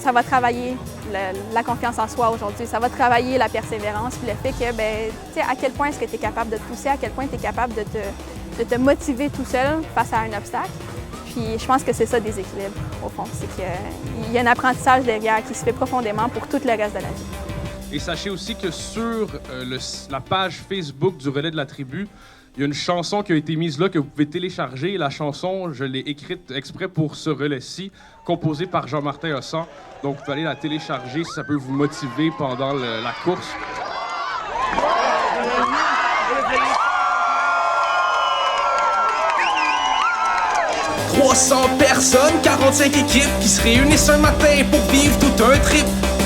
ça va travailler la confiance en soi aujourd'hui, ça va travailler la persévérance, puis le fait que, tu sais, à quel point est-ce que tu es capable de te pousser, à quel point tu es capable de te motiver tout seul face à un obstacle. Puis je pense que c'est ça des équilibres, au fond. C'est qu'il y a un apprentissage derrière qui se fait profondément pour tout le reste de la vie. Et sachez aussi que sur la page Facebook du Relais de la Tribu, il y a une chanson qui a été mise là que vous pouvez télécharger. La chanson, je l'ai écrite exprès pour ce relais-ci, composée par Jean-Martin Hossan. Donc vous pouvez aller la télécharger si ça peut vous motiver pendant la course. 300 personnes, 45 équipes qui se réunissent un matin pour vivre tout un trip.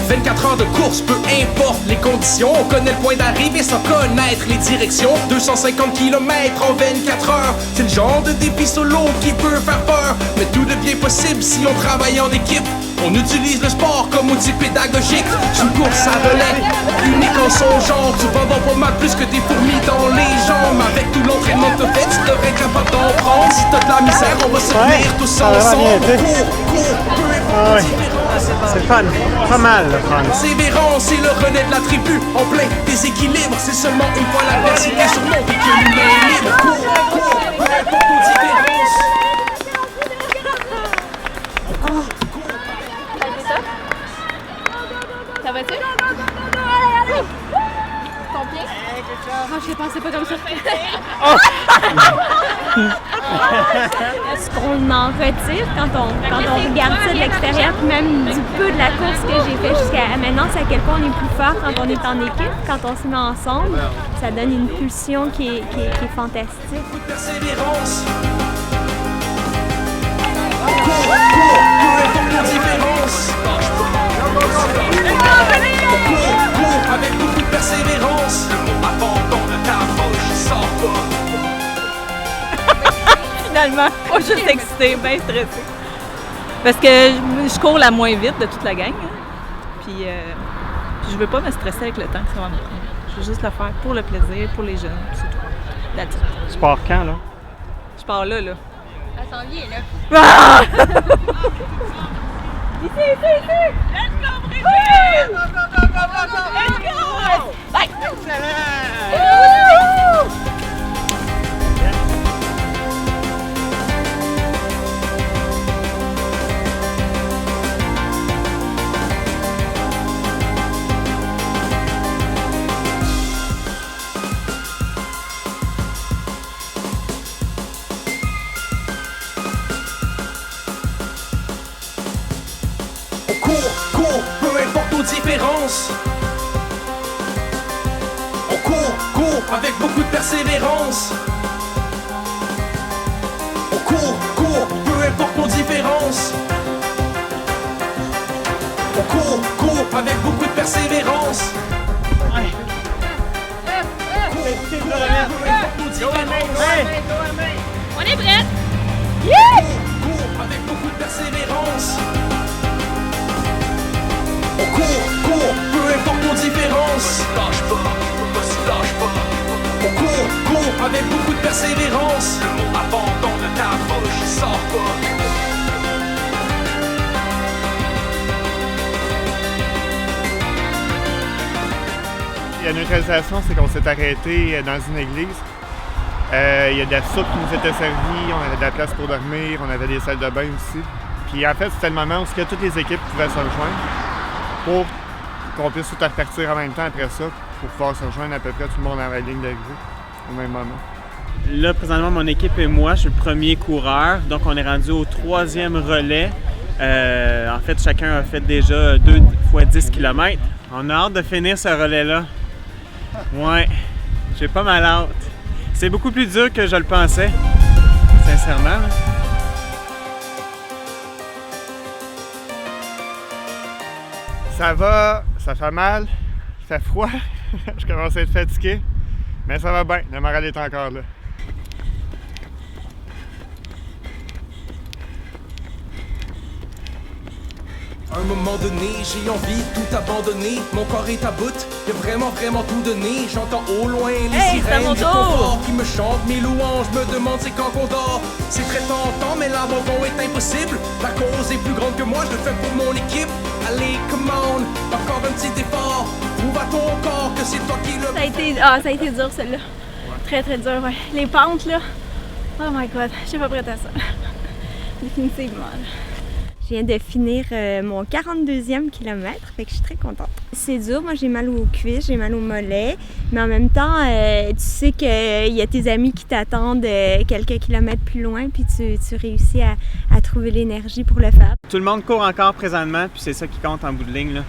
24 heures de course, peu importe les conditions. On connaît le point d'arrivée sans connaître les directions. 250 km en 24 heures. C'est le genre de défi solo qui peut faire peur. Mais tout devient possible si on travaille en équipe. On utilise le sport comme outil pédagogique. C'est une course à relais, unique en son genre. Tu vas dans pas mal plus que des fourmis dans les jambes. Avec tout l'entraînement que t'as fait, tu devrais être capable d'en prendre. Si t'as de la misère, on va se tenir tous ensemble. C'est fun, pas mal le fun. Persévérance, c'est le relais de la tribu. En plein déséquilibre, c'est seulement une fois l'adversité surmontée que l'humain est libre. Cours, peu importe nos différences. Ça va-tu? Combien? Je pensais pas comme ça. Ce qu'on en retire quand on regarde ça de l'extérieur, même du peu de la course que j'ai fait jusqu'à maintenant, c'est à quel point on est plus fort quand on est en équipe, quand on se met ensemble. Ça donne une pulsion qui est fantastique. Persévérance. Cours, peu importe nos différences. Cours, avec beaucoup de persévérance. Le mot abandon de ta poche, il sort pas. Finalement, pas juste excitée, bien stressée. Parce que je cours la moins vite de toute la gang. Hein. Puis je veux pas me stresser avec le temps que ça va me prendre. Je veux juste le faire pour le plaisir, pour les jeunes, c'est tout. That's it. Tu pars quand, là? Je pars là. Elle s'en vient, là. Ah! Ici! Let's go, Brigitte! Let's go! Bye! Cours, peu importe nos différences. On court, avec beaucoup de persévérance. On court, peu importe nos différences. On court, avec beaucoup de persévérance. On est prêts! Cours, avec beaucoup de persévérance. On court, peu importe nos différences. Lâche pas. On court, avec beaucoup de persévérance. Le mot abandon de ta poche, il sort pas. La neutralisation, c'est qu'on s'est arrêté dans une église. Il y a de la soupe qui nous était servie, on avait de la place pour dormir, on avait des salles de bain aussi. Puis en fait, c'était le moment où toutes les équipes pouvaient se rejoindre pour qu'on puisse tout repartir en même temps après ça, pour pouvoir se rejoindre à peu près tout le monde à la ligne d'arrivée au même moment. Là, présentement, mon équipe et moi, je suis le premier coureur, donc on est rendu au 3e relais. En fait, chacun a fait déjà 2 fois 10 km. On a hâte de finir ce relais-là. Ouais, j'ai pas mal hâte. C'est beaucoup plus dur que je le pensais, sincèrement. Ça va, ça fait mal, ça fait froid, je commence à être fatigué, mais ça va bien, le moral est encore là. À un moment donné, j'ai envie de tout abandonner. Mon corps est à bout, j'ai vraiment tout donné. J'entends au loin les sirènes du confort qui me chantent mes louanges. Me demande c'est quand qu'on dort. C'est très tentant, mais l'abandon est impossible. La cause est plus grande que moi, je le fais pour mon équipe. Allez, come on, encore un petit effort. Prouve à ton corps que c'est toi qui le... Ça a été dur, celle-là. Très, très dur, ouais. Les pentes, là. Oh my God, je suis pas prête à ça. Définitivement. Je viens de finir mon 42e kilomètre, fait que je suis très contente. C'est dur, moi j'ai mal aux cuisses, j'ai mal aux mollets, mais en même temps, tu sais qu'il y a tes amis qui t'attendent quelques kilomètres plus loin, puis tu réussis à trouver l'énergie pour le faire. Tout le monde court encore présentement, puis c'est ça qui compte en bout de ligne, là.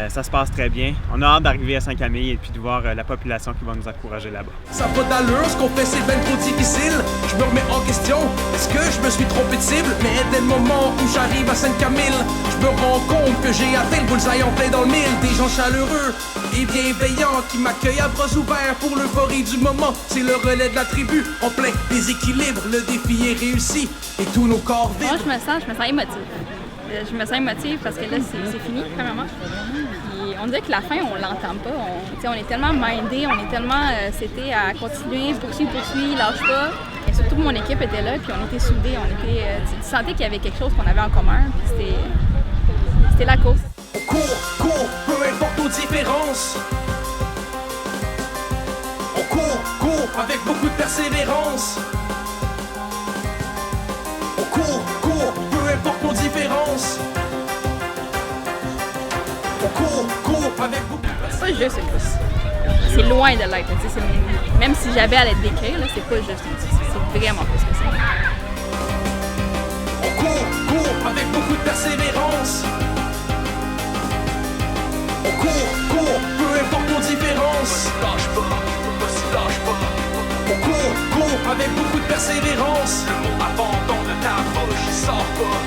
Ça se passe très bien. On a hâte d'arriver à Saint-Camille et puis de voir la population qui va nous encourager là-bas. Ça va d'allure, ce qu'on fait c'est ben trop difficile. Je me remets en question, est-ce que je me suis trompé de cible? Mais dès le moment où j'arrive à Sainte-Camille, je me rends compte que j'ai atteint le bullseye en plein dans le mille. Des gens chaleureux et bienveillants qui m'accueillent à bras ouverts pour l'euphorie du moment. C'est le relais de la tribu, en plein déséquilibre. Le défi est réussi et tous nos corps vibrent. Moi je me sens émotive. Je me sens émotive parce que là, c'est fini, premièrement. Puis on dirait que la fin, on l'entend pas. On est tellement mindé, on est tellement... c'était à continuer, poursuivre, lâche pas. Et surtout, mon équipe était là, puis on était soudés. Tu sentais qu'il y avait quelque chose qu'on avait en commun, puis c'était la course. On court, peu importe nos différences. On court, avec beaucoup de persévérance. On court, peu importe nos différences. On court avec beaucoup de persévérance. C'est pas juste une course. C'est loin de l'être. Même si j'avais à l'être décrire, c'est pas juste une course. C'est vraiment plus que ça. On court avec beaucoup de persévérance. On court, peu importe nos différences. Lâche pas. On court avec beaucoup de persévérance. Le mot abandon de ta bouche, il sort pas.